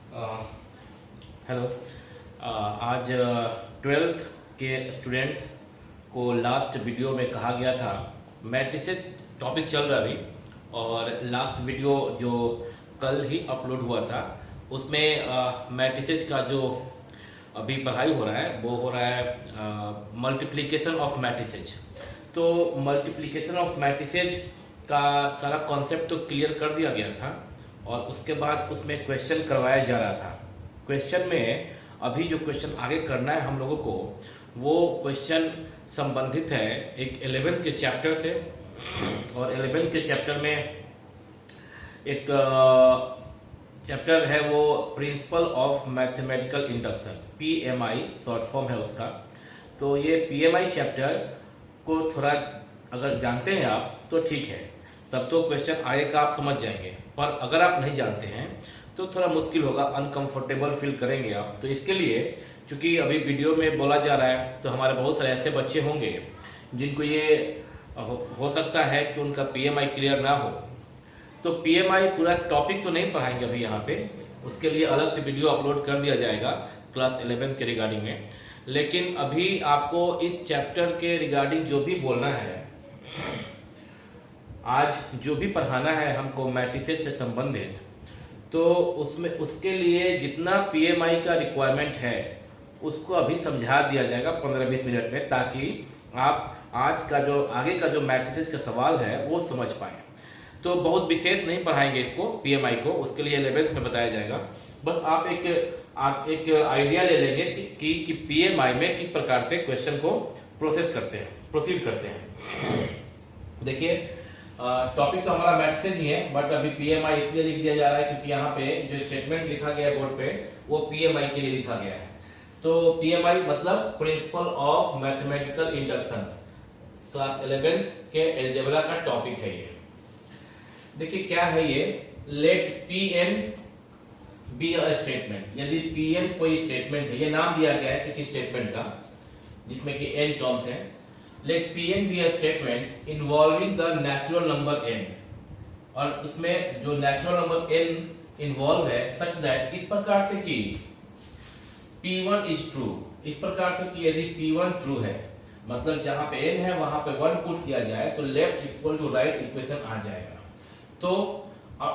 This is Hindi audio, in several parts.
अ, हेलो। आज 12th के स्टूडेंट्स को लास्ट वीडियो में कहा गया था, मैट्रिसेस टॉपिक चल रहा अभी, और लास्ट वीडियो जो कल ही अपलोड हुआ था उसमें मैट्रिसेस का जो अभी पढ़ाई हो रहा है वो हो रहा है मल्टीप्लिकेशन ऑफ मैट्रिसेस। तो मल्टीप्लिकेशन ऑफ मैट्रिसेस का सारा कॉन्सेप्ट तो क्लियर कर दिया गया था और उसके बाद उसमें क्वेश्चन करवाया जा रहा था। क्वेश्चन में अभी जो क्वेश्चन आगे करना है हम लोगों को, वो क्वेश्चन संबंधित है एक 11th के चैप्टर से। और 11th के चैप्टर में एक चैप्टर है वो principal of mathematical induction, PMI short form है उसका। तो ये पीएमआई चैप्टर को थोड़ा अगर जानते हैं आप तो ठीक है, तब तो क्वेश्चन आगे का आप समझ जाएंगे। पर अगर आप नहीं जानते हैं तो थोड़ा मुश्किल होगा, अनकंफर्टेबल फील करेंगे आप। तो इसके लिए चूंकि अभी वीडियो में बोला जा रहा है तो हमारे बहुत सारे ऐसे बच्चे होंगे जिनको ये हो सकता है कि उनका पीएमआई क्लियर ना हो। तो पीएमआई पूरा टॉपिक तो नहीं पढ़ाएंगे अभी यहाँ पे, उसके लिए अलग से वीडियो अपलोड कर दिया जाएगा क्लास 11 के रिगार्डिंग में। लेकिन अभी आपको इस चैप्टर के रिगार्डिंग जो भी बोलना है, आज जो भी पढ़ाना है हमको मैट्रिसेस से संबंधित, तो उसमें उसके लिए जितना पीएमआई का रिक्वायरमेंट है उसको अभी समझा दिया जाएगा 15-20 मिनट में, ताकि आप आज का जो आगे का जो मैट्रिसेस का सवाल है वो समझ पाएँ। तो बहुत विशेष नहीं पढ़ाएंगे इसको पीएमआई को, उसके लिए 11th में बताया जाएगा। बस आप एक आइडिया ले लेंगे कि पीएमआई में किस प्रकार से क्वेश्चन को प्रोसीड करते हैं। देखिए, टॉपिक तो हमारा मैट्रिसेस ही है, बट अभी पीएमआई इसलिए लिख दिया जा रहा है क्योंकि यहाँ पे जो स्टेटमेंट लिखा गया है बोर्ड पे वो पीएमआई के लिए लिखा गया है। तो पीएमआई मतलब principal of mathematical induction, class 11th के अलजेब्रा का टॉपिक है ये। देखिए क्या है ये, let Pn be a statement. यदि Pn कोई स्टेटमेंट है, ये नाम दिया गया है किसी स्टेटमेंट का जिसमें कि n टर्म्स हैं। Let Pn be a statement involving the natural number n, और उसमें जो नेचुरल नंबर n इन्वॉल्व है सच दैट, इस प्रकार से कि P1 इज ट्रू, इस प्रकार से कि यदि P1 ट्रू है, मतलब जहां पे n है वहां पे 1 पुट किया जाए तो left equal to right equation आ जाएगा। तो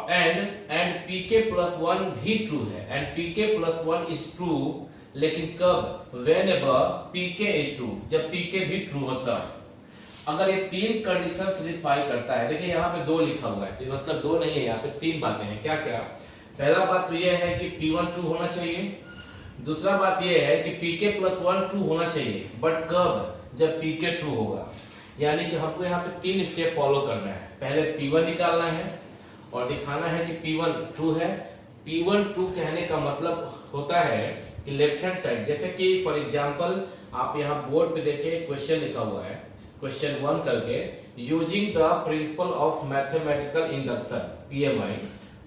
एंड pk प्लस 1 भी ट्रू है, and pk plus 1 is true, लेकिन कब? whenever pk इज ट्रू, जब pk भी ट्रू होता है। अगर ये तीन कंडीशन सेटिस्फाई करता है, देखिए यहाँ पे 2 लिखा हुआ है, तो मतलब 2 नहीं है, यहाँ पे 3 बातें हैं। क्या क्या? पहला बात तो ये है कि p1 ट्रू होना चाहिए। दूसरा बात ये है कि pk प्लस 1 ट्रू होना चाहिए, बट कब? जब pk ट्रू होगा। यानी कि हमको यहाँ पे 3 स्टेप फॉलो करना है। पहले P1 निकालना है और दिखाना है कि P1 ट्रू है। P1 ट्रू कहने का मतलब होता है कि लेफ्ट हैंड साइड, जैसे कि फॉर एग्जांपल आप यहाँ बोर्ड पे देखिए क्वेश्चन लिखा हुआ है, क्वेश्चन 1 करके, using the principal of mathematical induction PMI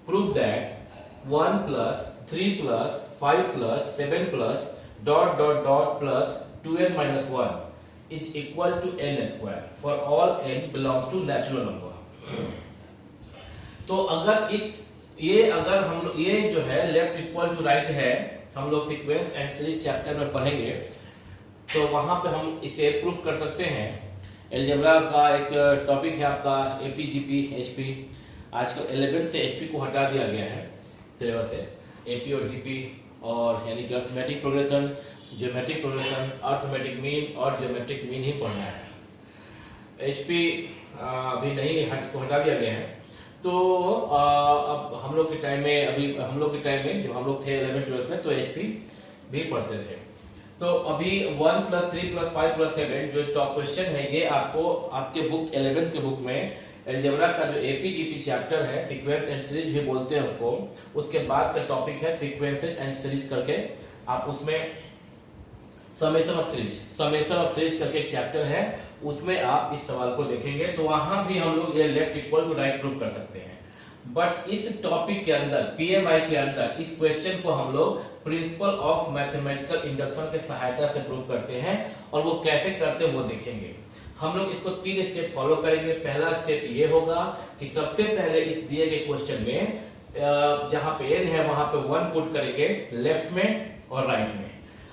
prove that 1 plus 3 plus 5 plus 7 plus dot dot dot plus 2n minus 1 is equal to n square for all n belongs to natural number। तो अगर अगर हम लोग ये जो है लेफ्ट इक्वल टू राइट है, हम लोग सीक्वेंस एंड सीरीज चैप्टर में पढ़ेंगे, तो वहां पे हम इसे प्रूफ कर सकते हैं। अलजेब्रा का एक टॉपिक है आपका एपीजीपी एचपी। आजकल 11 से एचपी को हटा दिया गया है सिलेबस से, एपी और जीपी, और यानी कि arithmetic progression, geometric progression, arithmetic mean और ज्योमेट्रिक मीन ही पढ़ना है। एचपी अभी नहीं हटा दिया गया है। तो अब हम लोग के टाइम में, जब हम लोग थे 11-12 में, तो एचपी भी पढ़ते थे। तो अभी 1 प्लस 3 प्लस 5 प्लस 7 जो टॉप क्वेश्चन है, ये आपको आपके बुक 11 के बुक में अलजेब्रा का जो एपीजीपी चैप्टर है, सीक्वेंस एंड सीरीज भी बोलते हैं उसको, उसके बाद का टॉपिक है सीक्वेंसेस एंड सीरीज करके। आप उसमें समेशन ऑफ सीरीज करके एक चैप्टर है, उसमें आप इस सवाल को देखेंगे, तो वहां भी हम लोग ये left equal to right proof कर सकते हैं। बट इस टॉपिक के अंदर, पीएमआई के अंदर, इस क्वेश्चन को हम लोग प्रिंसिपल ऑफ मैथमेटिकल इंडक्शन के सहायता से प्रूफ करते हैं, और वो कैसे करते हैं वो देखेंगे। हम लोग इसको 3 स्टेप फॉलो करेंगे। पहला स्टेप ये होगा कि सबसे पहले इस दिए गए क्वेश्चन में जहां पे n है वहां पे 1 पुट करेंगे लेफ्ट में और राइट में।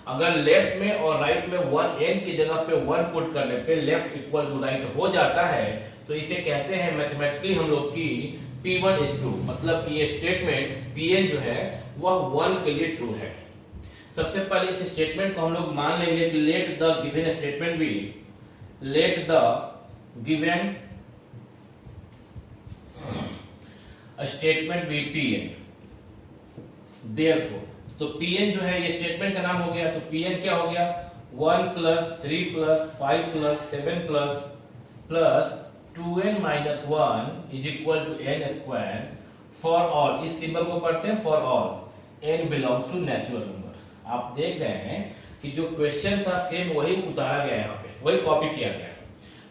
अगर लेफ्ट में और राइट में 1 n की जगह पे 1 पुट करने पे लेफ्ट इक्वल टू राइट हो जाता है, तो इसे कहते हैं मैथमेटिकली हम लोग की P1 इज ट्रू, मतलब कि ये स्टेटमेंट Pn जो है वह 1 के लिए ट्रू है। सबसे पहले इस स्टेटमेंट को हम लोग मान लेंगे कि let the given statement be, let the given statement be Pn। Therefore तो Pn जो है ये स्टेटमेंट का नाम हो गया, तो Pn क्या हो गया 1 plus 3 plus 5 plus 7 plus 2n minus 1 is equal to n square for all. इस सिंबल को पढ़ते हैं for all n belongs to natural number. आप देख रहे हैं कि जो क्वेश्चन था सेम वही उतारा गया, यहाँ पे वही कॉपी किया गया,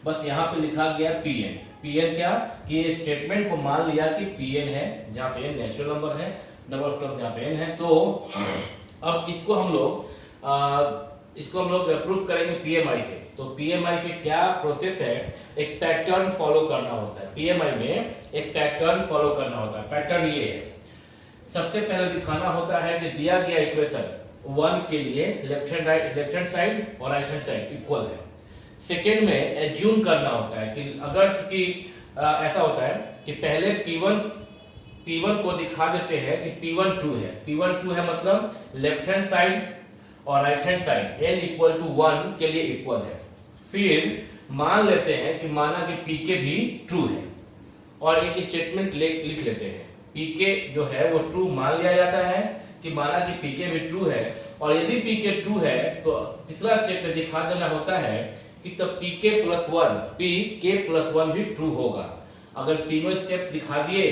बस यहाँ पे लिखा गया Pn। Pn क्या कि ये स्टेटमेंट को मान लिया कि Pn है, जहाँ पे n नेचुरल नंबर है, नंबर ऑफ टर्म्स यहाँ पे n है। तो अब इसको हम लोग प्रूफ करेंगे PMI से। तो PMI से क्या प्रोसेस है, एक पैटर्न फॉलो करना होता है। PMI में एक पैटर्न फॉलो करना होता है। पैटर्न ये है, सबसे पहले दिखाना होता है कि दिया गया इक्वेशन 1 के लिए लेफ्ट हैंड साइड और राइट हैंड साइड इक्वल है। सेकेंड में एज्यूम करना होता है कि अगर चूंकि ऐसा होता है कि पहले P1 को दिखा देते हैं कि P1 ट्रू है। P1 ट्रू है मतलब लेफ्ट हैंड साइड और right hand side n equal to 1 के लिए इक्वल है। फिर मान लेते हैं कि माना कि Pk भी ट्रू है और एक स्टेटमेंट लिख लेते हैं। Pk जो है वो ट्रू मान लिया जाता है कि माना कि Pk भी ट्रू है, और यदि Pk ट्रू है तो तीसरा स्टेटमेंट दिखा देना होता है कि तब Pk प्लस 1 भी ट्रू होगा। अगर तीनों स्टेप दिखा दिए,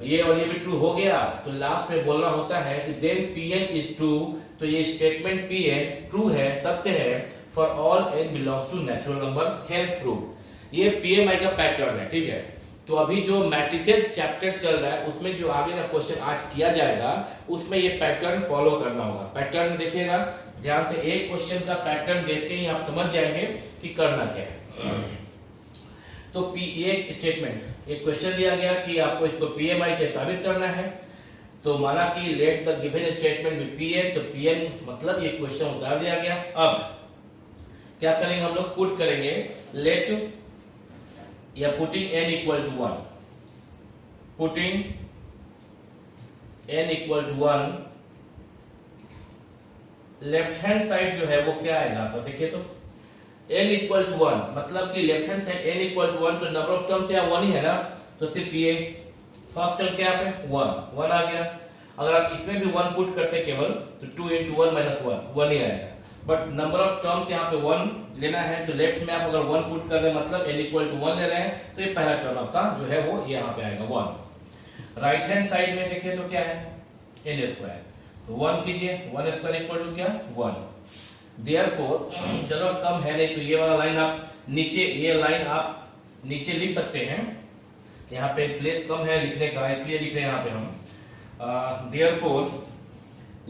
ये और ये भी ट्रू हो गया, तो लास्ट में बोलना होता है कि देन Pn इज ट्रू। तो ये स्टेटमेंट Pn ट्रू है, सत्य है for all n belongs to natural number, hence prove. ये PMI का पैटर्न है, ठीक है। तो अभी जो मैट्रिसेस चैप्टर चल रहा है उसमें जो आगे का क्वेश्चन आज किया जाएगा उसमें ये पैटर्न फॉलो करना होगा। पैटर्न देखिएगा ध्यान से, एक क्वेश्चन का पैटर्न देख के ही आप समझ जाएंगे कि करना क्या है। तो ये स्टेटमेंट, एक क्वेश्चन दिया गया कि आपको इसको PMI से साबित करना है। तो माना कि let the given statement be Pn, तो Pn मतलब ये क्वेश्चन उतार दिया गया। अब क्या करेंगे हम लोग, पुट करेंगे लेट या putting n equal to 1, putting n equal to 1, left hand side जो है वो क्या आएगा आपको देखिए, तो n इक्वल टू 1 मतलब कि left hand side n equal to 1, तो नंबर ऑफ टर्म्स यहाँ 1 ही है ना, तो सिर्फ ये फर्स्ट टर्म क्या पे 1 आ गया। अगर आप इसमें भी 1 पुट करते केवल तो 2 into 1 minus 1 ही आएगा, बट नंबर ऑफ टर्म्स यहाँ पे 1 लेना है। तो लेफ्ट में आप अगर 1 पुट कर रहे हैं मतलब n इक्वल टू 1 ले रहे हैं, तो ये पहला टर्म आपका जो है वो यहाँ पे आएगा 1। राइट हैंड साइड में देखिए तो क्या है n स्क्वायर, तो 1 कीजिए, 1 स्क्वायर इक्वल टू क्या 1। देयरफॉर चलो कम है नहीं तो ये वाला लाइन आप नीचे, ये लाइन आप नीचे लिख सकते हैं। यहाँ पे प्लेस कम है लिखने का, इसलिए लिख रहे हैं यहाँ पे हम। Therefore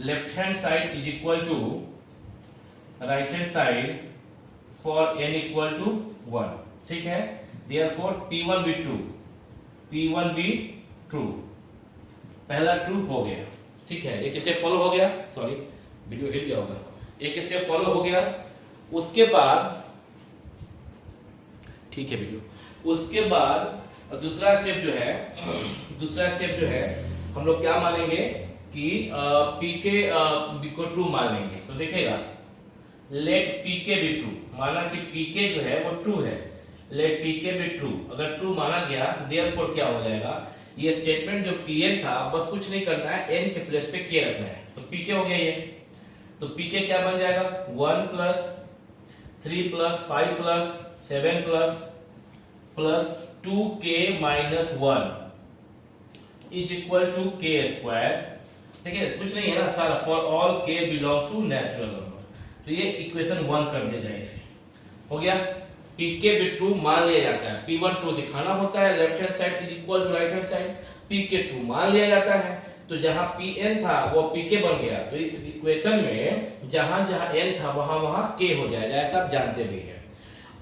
left hand side is equal to right hand side for n equal to 1, ठीक है। देयरफॉर P1 भी ट्रू, P1 भी ट्रू, पहला ट्रू हो गया, ठीक है। एक स्टेप फॉलो हो गया, सॉरी वीडियो हिल गया होगा, एक स्टेप फॉलो हो गया। उसके बाद ठीक है वीडियो, उसके बाद दूसरा स्टेप जो है हम लोग क्या मानेंगे कि Pk को ट्रू मान लेंगे। तो देखिएगा लेट Pk भी ट्रू, माना कि Pk जो है वो ट्रू है, लेट Pk भी ट्रू, अगर ट्रू माना गया देयरफॉर क्या हो जाएगा, ये स्टेटमेंट जो Pn था बस कुछ नहीं करना है, n के प्लेस पे k रखना है, तो Pk हो गया ये। तो Pk क्या बन जाएगा 1 plus 3 plus 5 plus 7 plus 2k minus 1 is equal to k square, ठीक है। कुछ नहीं है ना सारा, for all k belongs to natural number, तो ये इक्वेशन 1 कर दिया जाए, इसे हो गया। Pk भी ट्रू मान लिया जाता है, P1 ट्रू दिखाना होता है, left hand side is equal to right hand side, Pk true मान लिया जाता है, तो जहां Pn था वो Pk बन गया। तो इस इक्वेशन में जहां जहां n था वहां वहां k हो जाएगा, ऐसा आप जानते भी हैं।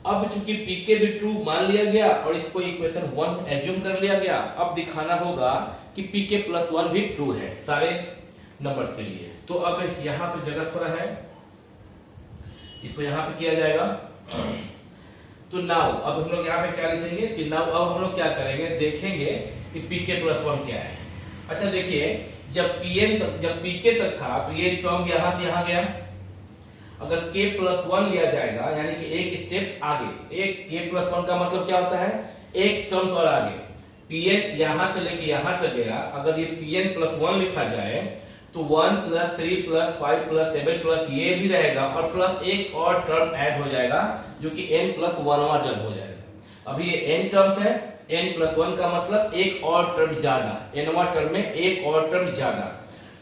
अब चूंकि pk भी ट्रू मान लिया गया और इसको इक्वेशन 1 एज्यूम कर लिया गया, अब दिखाना होगा कि pk प्लस 1 भी ट्रू है सारे नंबर्स के लिए। तो अब यहाँ पे जगह थोड़ा है, इसको यहाँ पे किया जाएगा। तो नाउ अब हम लोग यहाँ पे क्या लिखेंगे कि नाउ अब हम लोग क्या करेंगे, देखेंगे कि pk प्लस 1 क्या है। अच्छा देखिए, जब pk तक था तो ये टर्म यहाँ से यहाँ गया, अगर k प्लस 1 लिया जाएगा यानी कि एक स्टेप आगे, एक k प्लस 1 का मतलब क्या होता है, एक टर्म्स और आगे। pn यहाँ से लेके यहाँ तक गया, अगर ये pn प्लस 1 लिखा जाए तो 1 प्लस 3 प्लस 5 प्लस 7 प्लस ये भी रहेगा और प्लस एक और टर्म ऐड हो जाएगा जो कि n प्लस 1वां टर्म हो जाएगा। अभी ये n टर्म्स है, n प्लस 1 का मतलब एक और टर्म ज्यादा, nवां टर्म में एक और टर्म ज्यादा।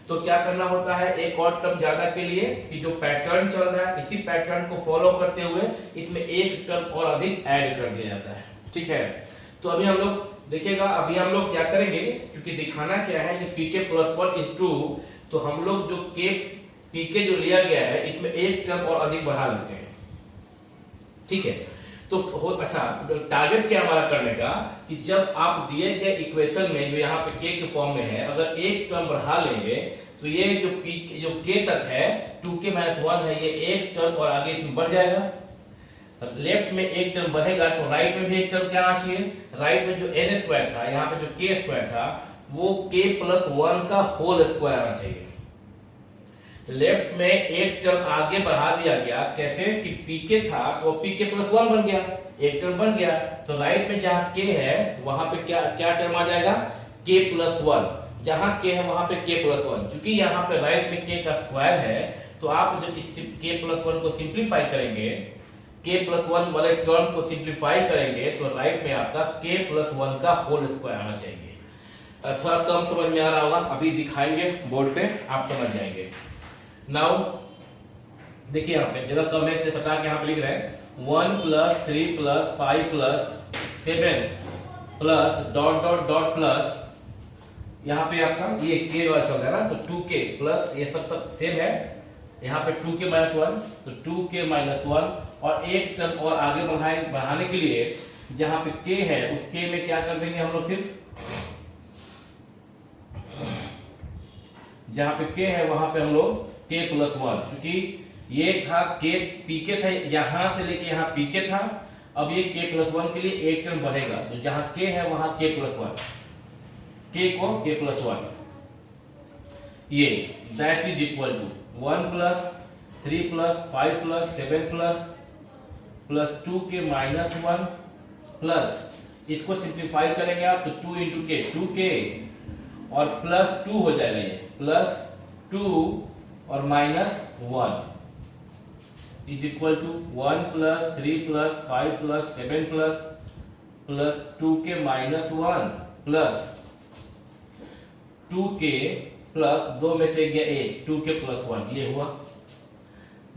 तो क्या करना होता है एक और टर्म ज्यादा के लिए कि जो पैटर्न चल रहा है इसी पैटर्न को फॉलो करते हुए इसमें एक टर्म और अधिक ऐड कर दिया जाता है। ठीक है, तो अभी हम लोग देखिएगा, अभी हम लोग क्या करेंगे, क्योंकि दिखाना क्या है कि pk प्लस 1 इज ट्रू, तो हम लोग जो pk जो लिया गया है इसमें एक टर्म और अधिक बढ़ा लेते हैं। ठीक है, तो अच्छा टारगेट क्या हमारा करने का कि जब आप दिए गए इक्वेशन में जो यहाँ पे k के फॉर्म में है अगर एक टर्म बढ़ा लेंगे तो ये जो k तक है 2k माइनस 1 है, ये एक टर्म और आगे इसमें बढ़ जाएगा। लेफ्ट में एक टर्म बढ़ेगा तो राइट में भी एक टर्म क्या आना चाहिए, राइट में जो n स्क्वायर था यहाँ पे जो k स्क्वायर था वो k प्लस 1 का होल स्क्वायर आना चाहिए। लेफ्ट में एक टर्म आगे बढ़ा दिया गया, कैसे कि pk था तो pk प्लस 1 बन गया, एक टर्म बन गया, तो राइट में जहां k है वहां पे क्या टर्म आ जाएगा, k प्लस 1, जहां k है वहां पे k प्लस 1। क्योंकि यहाँ पे राइट में k का स्क्वायर है तो आप जब इस k प्लस 1 को सिंप्लीफाई करेंगे, k प्लस 1 वाले टर्म को सिंप्लीफाई करेंगे तो राइट में आपका k प्लस 1 का होल स्क्वायर आना चाहिए। थोड़ा कम समझ में आ रहा होगा, अभी दिखाएंगे बोर्ड पे आप समझ जाएंगे। नाउ देखिए यहाँ पे जगह कम है इसलिए सटा के यहाँ पे लिख रहे हैं 1 plus 3 plus 5 plus 7 plus dot dot dot plus यहाँ पे आपका ये k वाला चल रहा है ना, तो 2k प्लस ये सब सेम है, यहाँ पे 2k माइनस 1 तो 2k माइनस 1 और एक टर्म और आगे बढ़ाने के लिए जहाँ पे k है उस k में क्या कर देंगे हम लोग, सिर्फ जहाँ पे k है वहां पे हम लोग k प्लस 1, क्योंकि ये था pk था यहां से लेके यहाँ pk था, अब ये k प्लस 1 के लिए एक टर्म बढ़ेगा तो जहां k है वहां k प्लस 1, k को k प्लस 1, ये that is equal to 1 plus 3 plus 5 plus 7 plus 2k minus 1 plus इसको सिंप्लीफाई करेंगे आप तो 2 इंटू के 2k और प्लस 2 हो जाएगा, ये प्लस 2 और minus 1 is equal to 1 plus 3 plus 5 plus 7 plus 2k minus 1 plus 2k plus 2 में से गया 1 2k प्लस 1, ये हुआ।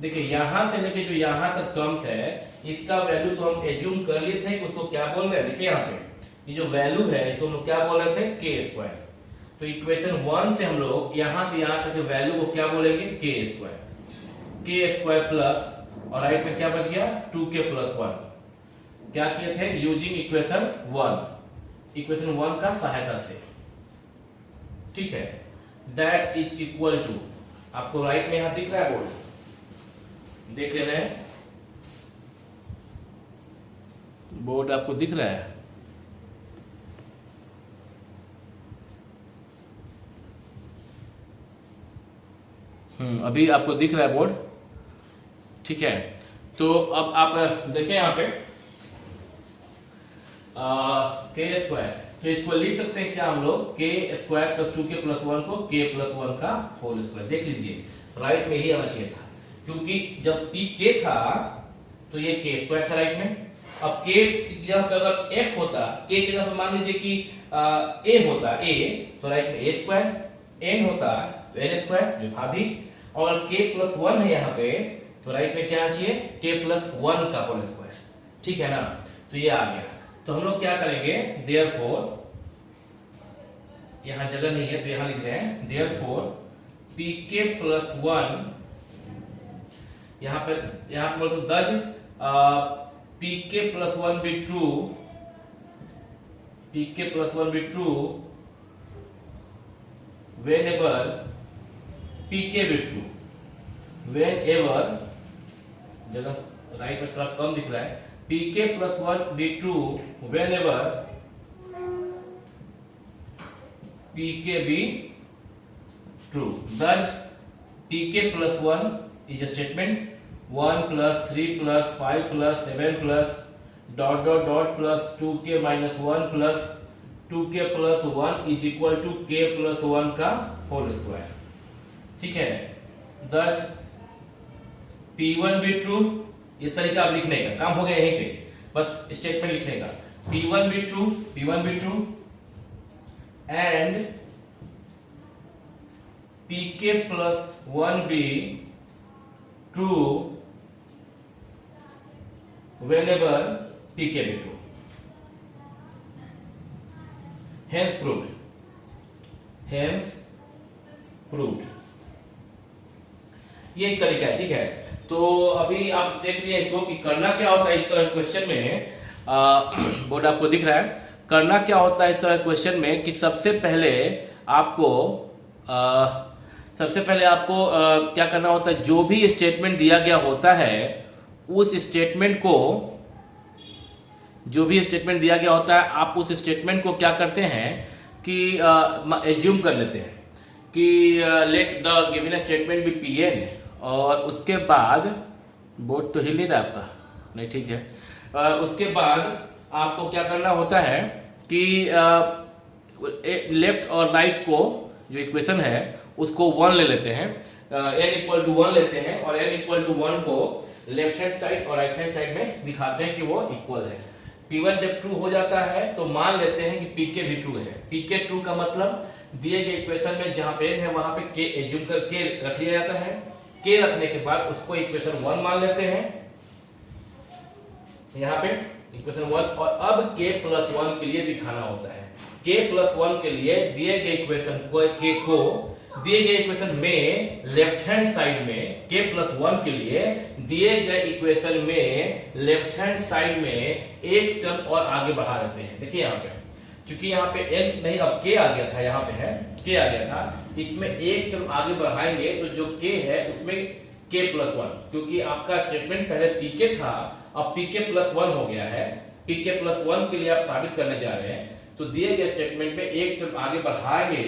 देखिए यहां से लेके जो यहां तक टर्म्स है इसका वैल्यू तो हम एज्यूम कर लिए थे कि उसको क्या बोल रहे हैं, देखिए यहाँ पे ये जो वैल्यू है इसको हम क्या बोल रहे थे, k स्क्वायर। तो इक्वेशन 1 से हम लोग यहां से यहां तक वैल्यू को क्या बोलेंगे, k स्क्वायर प्लस और राइट में क्या बच गया 2k प्लस 1, क्या किए थे यूजिंग इक्वेशन 1 का सहायता से। ठीक है, दैट इज इक्वल टू, आपको राइट में यहां दिख रहा है बोर्ड, देख ले रहे हैं बोर्ड आपको दिख रहा है, अभी आपको दिख रहा है बोर्ड। ठीक है, तो अब आप देखें यहाँ पे k स्क्वायर, तो इसको लिख सकते हैं क्या हम लोग, k square plus 2k plus 1 को k प्लस 1 का होल स्क्वायर। देख लीजिए राइट में ही आना चाहिए था, क्योंकि जब pk था तो ये k स्क्वायर था राइट में, अब k की जगह पे अगर f होता, k की जगह पे मान लीजिए कि a होता a तो राइट में a स्क्वायर, n होता तो n स्क्वायर जो था भी, और k प्लस 1 है यहाँ पे तो राइट में क्या चाहिए k प्लस 1 का होल स्क्वायर। ठीक है ना, तो ये आ गया। तो हम लोग क्या करेंगे, देयरफॉर यहाँ जगह नहीं है तो यहाँ लिख रहे हैं देयरफॉर pk प्लस 1, यहाँ पर दज pk plus 1 be true, pk plus 1 be true whenever pk be true, whenever, जगह राइट में थोड़ा कम दिख रहा है, pk plus 1 be true whenever pk be true. Thus pk plus 1 is a statement 1 plus 3 plus 5 plus 7 plus dot dot dot plus 2k minus 1 plus 2k plus 1 is equal to k plus 1 का होल स्क्वायर. ठीक है. Thus p1 be true, ये तरीका अब लिखने का काम हो गया यहीं पे, बस स्टेटमेंट लिखने का. p1 be true, p1 be true and pk plus 1 be true whenever pk be true. Hence proved. Hence proved. ये एक तरीका है. ठीक है. तो अभी आप देख लिए इसको कि करना क्या होता है इस तरह क्वेश्चन में. बोर्ड आपको दिख रहा है. करना क्या होता है इस तरह क्वेश्चन में कि सबसे पहले आपको क्या करना होता है, जो भी स्टेटमेंट दिया गया होता है उस स्टेटमेंट को, जो भी स्टेटमेंट दिया गया होता है आप उस स्टेटमेंट को क्या करते हैं कि एज्यूम कर लेते हैं कि let the given statement be pn, और उसके बाद बोर्ड तो हिल नहीं रहा आपका, नहीं ठीक है. उसके बाद आपको क्या करना होता है कि लेफ्ट और राइट को जो इक्वेशन है उसको 1 ले लेते हैं, n इक्वल टू 1 लेते हैं और n इक्वल टू 1 को लेफ्ट हैंड साइड और राइट हैंड साइड में दिखाते हैं कि वो इक्वल है. p1 जब ट्रू हो जाता है तो मान लेते हैं कि pk भी ट्रू है. pk ट्रू का मतलब दिए गए इक्वेशन में जहां पे n है वहां पे k एज्यूम करके रख लिया जाता है. k रखने के बाद उसको इक्वेशन 1 मान लेते हैं यहाँ पे इक्वेशन 1, और अब k plus 1 के लिए दिखाना होता है. k plus 1 के लिए दिए गए इक्वेशन को k को दिए गए इक्वेशन में लेफ्ट हैंड साइड में k plus 1 के लिए दिए गए इक्वेशन में लेफ्ट हैंड साइड में एक टर्म और आगे बढ़ा देते हैं. देखिए यहाँ पे क्योंकि यहाँ पे n नहीं, अब k आ गया था, यहाँ पे है k आ गया था, इसमें एक टर्म आगे बढ़ाएंगे तो जो k है उसमें k plus 1, क्योंकि आपका स्टेटमेंट पहले pk था अब pk plus 1 हो गया है. pk plus 1 के लिए आप साबित करने जा रहे हैं तो दिए गए स्टेटमेंट में एक टर्म आगे बढ़ाएंगे.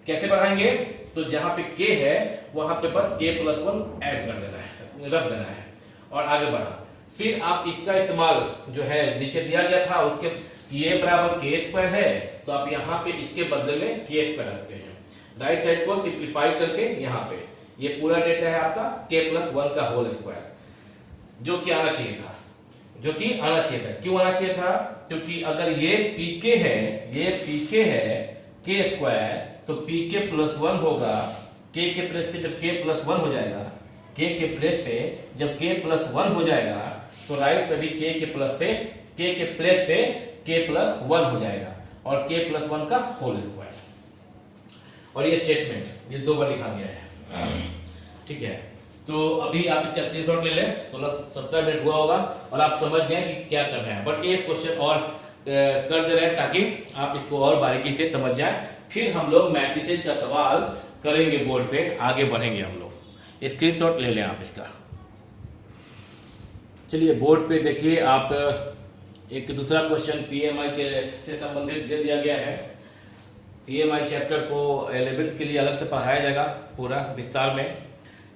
कैसे बढ़ाएंगे, तो जहां पे k है वहां पे बस k plus 1 ऐड कर देना है, रख देना है और आगे बढ़ा. फिर आप इसका इस्तेमाल जो है नीचे दिया गया था उसके ये बराबर k स्क्वायर है तो आप यहाँ पे इसके बदले में k स्क्वायर रखते हैं. राइट साइड को सिंपलीफाई करके यहाँ पे ये पूरा डेटा है आपका k plus 1 का होल स्क्वायर, जो कि आना चाहिए था, जो कि आना चाहिए था. क्यों आना चाहिए था, क्योंकि अगर ये pk है, ये pk है k स्क्वायर, तो pk plus 1 होगा k के प्लेस पे. जब k plus 1 हो जाएगा, k के प्लेस पे जब k plus 1 हो जाएगा तो राइट पे भी k के प्लस पे k के प्लेस पे k plus 1 हो जाएगा और k plus 1 का होल स्क्वायर. और ये स्टेटमेंट ये 2 बार लिखा गया है. ठीक है. तो अभी आप इसका स्क्रीनशॉट ले लें. 16-17 मिनट हुआ होगा और आप समझ गए कि क्या करना है. बट एक क्वेश्चन और कर दे रहे हैं ताकि आप इसको और बारीकी से समझ जाएं. फिर हम लोग मैट्रिसेस का सवाल करेंगे, बोर्ड पे आगे बढ़ेंगे हम लोग. स्क्रीनशॉट ले लें आप इसका. चलिए बोर्ड पे देखिए आप, एक दूसरा क्वेश्चन पीएमआई के से संबंधित दे दिया गया है. पीएमआई चैप्टर को 11th के लिए अलग से पढ़ाया जाएगा पूरा विस्तार में.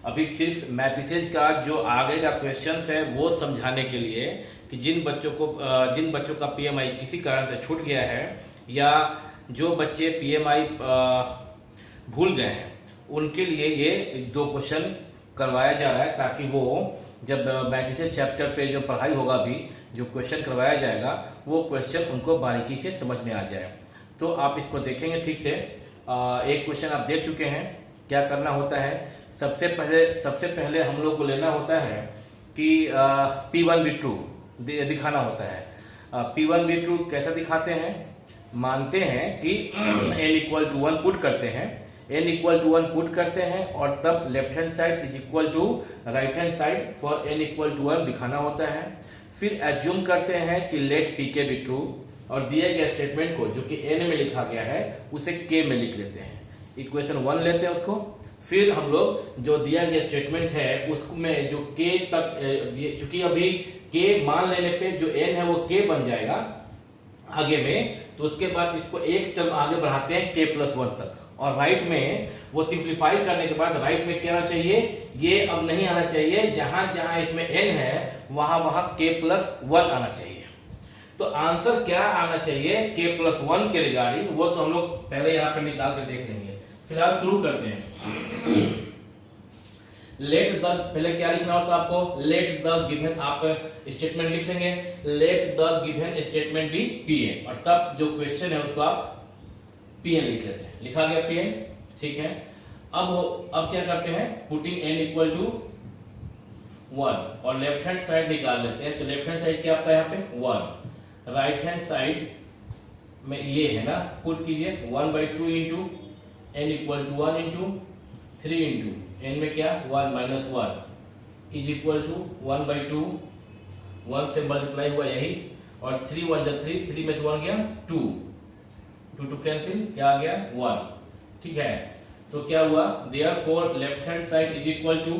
अभी सिर्फ मैट्रिसेस का जो आगे का क्वेश्चंस है वो समझाने के लिए कि जिन बच्चों का पीएमआई किसी कारण से छूट गया है या जो बच्चे पीएमआई भूल गए हैं उनके लिए ये 2 क्वेश्चन करवाया जा रहा है ताकि वो जब मैट्रिसेस चैप्टर पे जो पढ़ाई होगा अभी जो क्वेश्चन करवाया जाएगा वो क्वेश्चन उनको बारीकी से समझ में आ जाए. तो आप इसको देखेंगे ठीक से. एक क्वेश्चन आप देख चुके हैं. क्या करना होता है, सबसे पहले हम लोग को लेना होता है कि P1 be true दिखाना होता है. P1 be true कैसा दिखाते हैं, मानते हैं कि n इक्वल टू 1 पुट करते हैं, n इक्वल टू 1 पुट करते हैं और तब left hand side is equal to right hand side for n equal to 1 दिखाना होता है. फिर एज्यूम करते हैं कि let P k be true, और दिए गए स्टेटमेंट को जो कि एन में लिखा गया है उसे के में लिख लेते हैं। इक्वेशन 1 लेते हैं उसको, फिर हम लोग जो दिया गया स्टेटमेंट है उसमें जो के तक, चूंकि अभी के मान लेने पे जो एन है वो के बन जाएगा आगे में, तो उसके बाद इसको एक टर्म आगे बढ़ाते हैं के प्लस 1 तक, और राइट में वो सिंप्लीफाई करने के बाद राइट में क्या आना चाहिए, ये अब नहीं आना चाहिए, जहां जहां इसमें एन है वहां वहां के प्लस 1 आना चाहिए। तो आंसर क्या आना चाहिए के प्लस 1 के रिगार्डिंग, वो तो हम लोग पहले यहाँ पे निकाल के देख लेंगे। फिलहाल शुरू करते हैं। लेट द, पहले क्या लिखना होता है आपको, लेट द गिवन, आप स्टेटमेंट लिख लेंगे, let the given statement be P n, और तब जो क्वेश्चन है उसको आप पीएन लिख लेते हैं। लिखा गया पीएन, ठीक है। अब क्या करते हैं, पुटिंग एन इक्वल टू 1 और लेफ्ट हैंड साइड निकाल लेते हैं। तो लेफ्ट हैंड साइड क्या आपका यहाँ पे 1, राइट हैंड साइड में ये है ना, पुट कीजिए 1/2 into n equal to 1 into 3 into n में क्या 1 माइनस 1 इज इक्वल टू 1/2, 1 से मल्टीप्लाई हुआ यही, और 3 1 जा 3, 3 में से 1 गया 2, 2 टू कैंसिल, क्या आ गया 1, ठीक है। तो क्या हुआ, therefore left hand side is equal to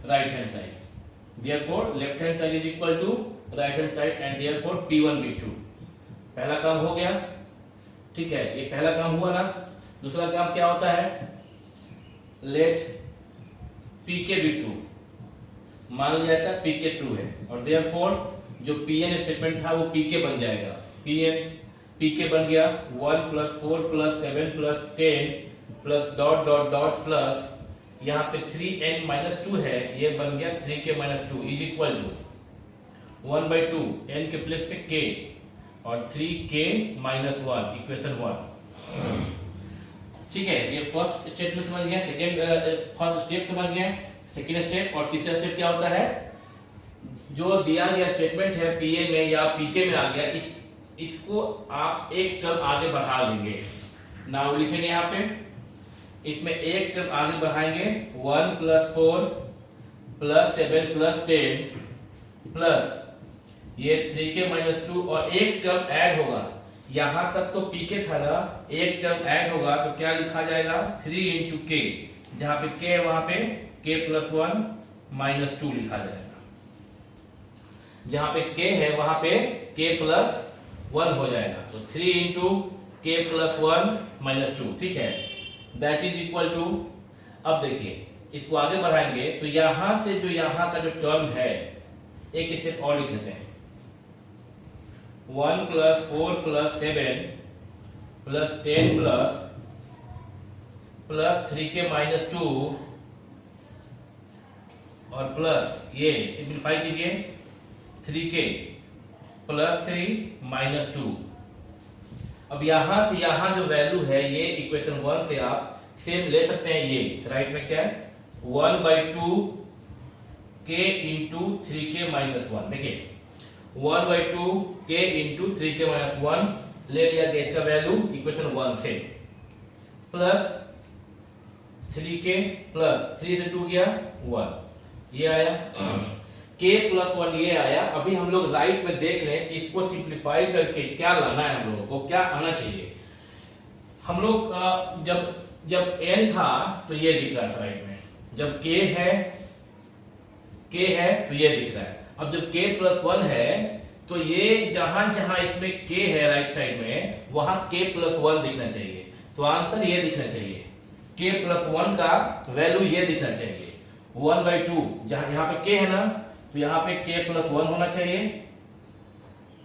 right hand side, therefore left hand side is equal to right hand side, and therefore P1 B2। पहला काम हो गया, ठीक है, ये पहला काम हुआ ना। दूसरा काम क्या होता है, late P k be true, मान लिया जाता है पी के ट्रू है, और देयरफॉर जो पीएन स्टेटमेंट था वो पी के बन जाएगा, पीएन पी के बन गया 1 + 4 + 7 + 10 plus dot dot dot plus यहाँ पे 3n-2 है, ये बन गया 3k-2 is equal to 1/2 n के प्लेस पे k और 3k-1, इक्वेशन 1, ठीक है। ये फर्स्ट स्टेटमेंट समझ गए, फर्स्ट स्टेप समझ गए, सेकंड स्टेप। और तीसरा स्टेप क्या होता है, जो दिया गया स्टेटमेंट है पीए में या पीके में आ गया, इसको आप एक टर्म आगे बढ़ा लेंगे। नाउ लिखेंगे यहाँ पे, इसमें एक टर्म आगे बढ़ाएंगे 1 + 4 + 7 + 10 प्लस ये 3k-2, और एक टर्म ऐड होगा, यहां तक तो pk था ना, एक टर्म ऐड होगा तो क्या लिखा जाएगा 3 × k, जहां पे k है वहां पे k + 1 - 2 लिखा जाएगा, जहां पे k है वहां पे k + 1 हो जाएगा, तो 3 × k + 1 - 2, ठीक है। दैट इज इक्वल टू, अब देखिए इसको आगे बढ़ाएंगे तो यहां से जो यहां का जो टर्म है, एक स्टेप और लिख लेते हैं, 1 + 4 + 7 + 10 प्लस 3k-2 और प्लस ये सिंप्लीफाई कीजिए 3k + 3 - 2। अब यहां से यहां जो वैल्यू है ये इक्वेशन 1 से आप सेम ले सकते हैं, ये राइट में क्या है 1/2 k × 3k-1, देखिए 1/2 k × 3k-1 ले लिया गया इसका वैल्यू इक्वेशन 1 से, प्लस 3k प्लस 3 से 2 गया 1, ये आया k + 1 ये आया। अभी हम लोग राइट में देख रहे हैं कि इसको सिंप्लीफाई करके क्या लाना है, हम लोगों को क्या आना चाहिए। हम लोग जब n था तो ये दिख रहा था राइट में, जब k है तो ये दिख रहा है। अब जब k + 1 है तो ये जहां जहां इसमें k है राइट साइड में वहां k + 1 दिखना चाहिए, तो आंसर ये दिखना चाहिए, k + 1 का वैल्यू ये दिखना चाहिए 1/2, जहां यहाँ पे k है ना तो यहाँ पे k + 1 होना चाहिए,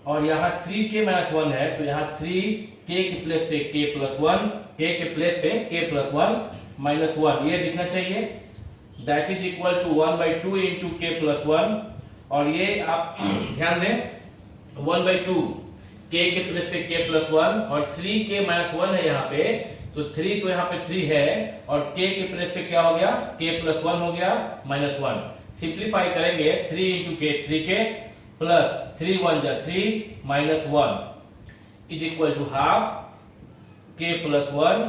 और यहाँ 3k-1 है तो यहाँ 3k के प्लेस पे k + 1, k के प्लेस पे k + 1 - 1 ये दिखना चाहिए। That is equal to 1/2 × k + 1, और ये आप ध्यान दें 1/2 k के प्लेस पे k + 1 और 3k-1 है यहाँ पे, तो 3 तो यहाँ पे 3 है और k के प्लेस पे क्या हो गया k + 1 हो गया -1। सिंप्लीफाई करेंगे 3 × k 3k प्लस 3 1 जा 3 -1 is equal to half k + 1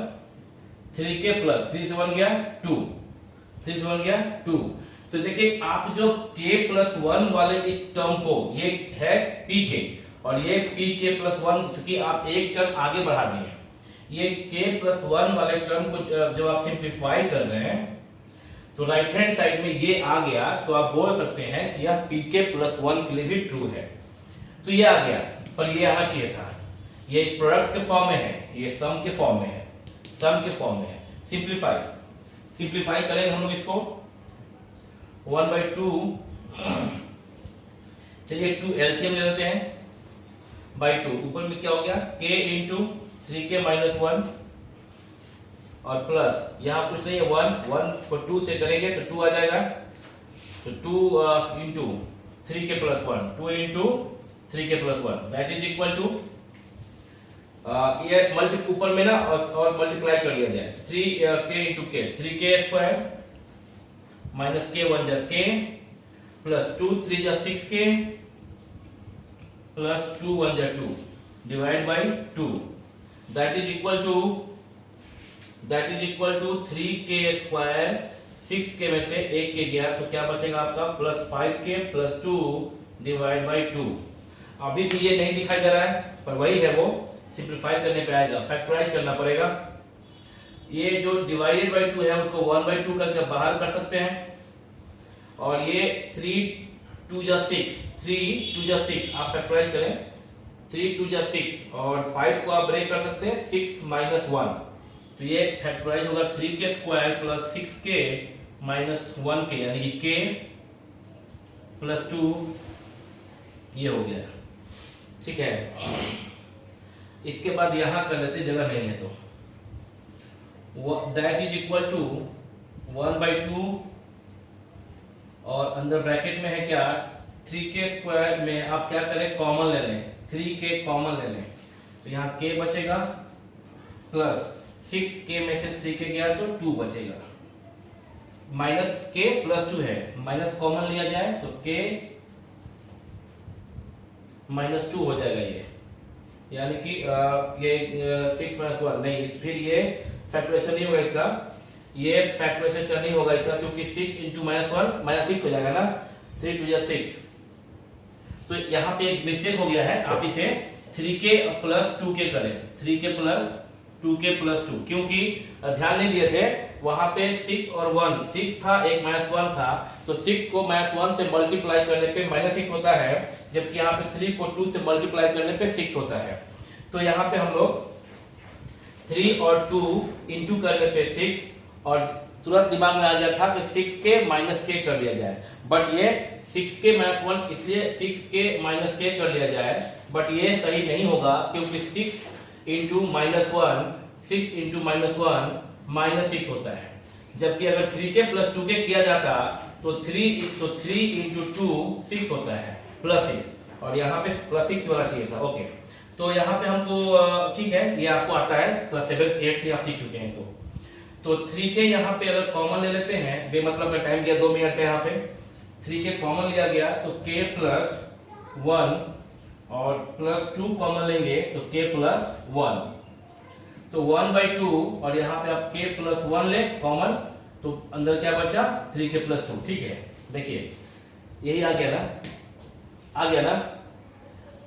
3k plus 3 से 1 गया 2, 3 से 1 गया 2। तो देखिए आप जो k प्लस वन वाले इस टर्म को, ये है pk और ये pk प्लस वन, चूंकि आप एक टर्म आगे बढ़ा दिए, ये k प्लस वन वाले टर्म को जब आप सिंप्लीफाई कर रहे हैं तो राइट हैंड साइड में ये आ गया, तो आप बोल सकते हैं कि यह pk प्लस वन के लिए भी ट्रू है। तो ये आ गया, पर ये आना चाहिए था, ये प्रोडक्ट के फॉर्म में है, ये सम के फॉर्म में है, सम के फॉर्म में है। सिंप्लीफाई करेंगे हम लोग इसको 1/2, चलिए 2 एलसीएम ले लेते हैं, बाई 2, ऊपर में क्या हो गया k इंटू 3k माइनस 1 और प्लस यहाँ कुछ नहीं है 1 को 2 से करेंगे तो 2 आ जाएगा, तो 2 into 3k plus 1, 2 into 3k plus 1 that is equal to, ये ऊपर में ना और मल्टीप्लाई कर लिया जाए, 3k into k, 3k square minus k 1 जा k प्लस 2 3 जा 6k प्लस 2 1 जा 2 divide by 2 that is equal to 3k square, 6k में से 1k गया तो क्या बचेगा आपका plus 5k plus 2 divide by 2। अभी भी ये नहीं दिखाई दे रहा है, पर वही है, वो सिंप्लीफाई करने पे आएगा, फैक्टराइज करना पड़ेगा। ये जो डिवाइडेड बाई 2 है उसको 1/2 करके बाहर कर सकते हैं, और ये 3 2 जा 6, 3 2 जा 6 आप फैक्टराइज करें, 3 2 जा 6 और 5 को आप ब्रेक कर सकते हैं 6 माइनस 1, तो ये फैक्टराइज होगा 3k square plus 6k minus 1k यानी कि k प्लस 2, ये हो गया, ठीक है। इसके बाद यहां कर लेते, जगह नहीं है तो दैट इज इक्वल टू 1/2 और अंदर ब्रैकेट में है क्या 3k स्क्वायर में आप क्या करें कॉमन ले लें, 3k कॉमन ले लें, तो यहाँ k बचेगा प्लस 6k में से 3k गया तो 2 बचेगा, माइनस k प्लस 2 है, माइनस कॉमन लिया जाए तो k माइनस 2 हो जाएगा, ये यानी कि ये 6 माइनस 1 नहीं, फिर ये फैक्टराइजेशन नहीं होगा इसका, ये फैक्टराइजेशन का नहीं होगा इसका, क्योंकि 6 इंटू माइनस 1 माइनस 6 हो जाएगा ना, 3 2 जा 6, तो यहाँ पे एक मिस्टेक हो गया है, आप इसे 3k प्लस 2k करें, 3k प्लस 2k प्लस 2, क्योंकि ध्यान नहीं दिए थे वहां पे 6 और 1, 6 था एक माइनस 1 था, तो 6 को माइनस 1 से मल्टीप्लाई करने पे माइनस 6 होता है, जबकि यहाँ पे 3 को 2 से मल्टीप्लाई करने पे 6 होता है। तो यहाँ पे हम लोग 3 और 2 इंटू करने पे 6, और तुरंत दिमाग में आ गया था कि 6k माइनस k कर लिया जाए, बट ये 6k माइनस 1 इसलिए 6k माइनस k कर लिया जाए, बट ये सही नहीं होगा, क्योंकि 6 into minus 1, 6 into minus 1 minus 6 होता है, जबकि अगर 3k प्लस 2k किया जाता तो 3 इंटू 2 6 होता है प्लस 6, और यहाँ पे प्लस 6 होना चाहिए था। ओके, तो यहाँ पे हमको ठीक है, ये आपको आता है क्लास 7 8 से आप सीख चुके हैं इसको। तो 3k यहाँ पे अगर कॉमन ले लेते हैं, बेमतलब का टाइम गया 2 मिनट का, यहाँ पे 3k कॉमन लिया गया तो k प्लस 1 और प्लस 2 कॉमन लेंगे तो k प्लस 1, तो 1/2 और यहाँ पे आप k प्लस 1 ले कॉमन, तो अंदर क्या बचा 3k प्लस 2, ठीक है। देखिए यही आ गया ना, आ गया ना।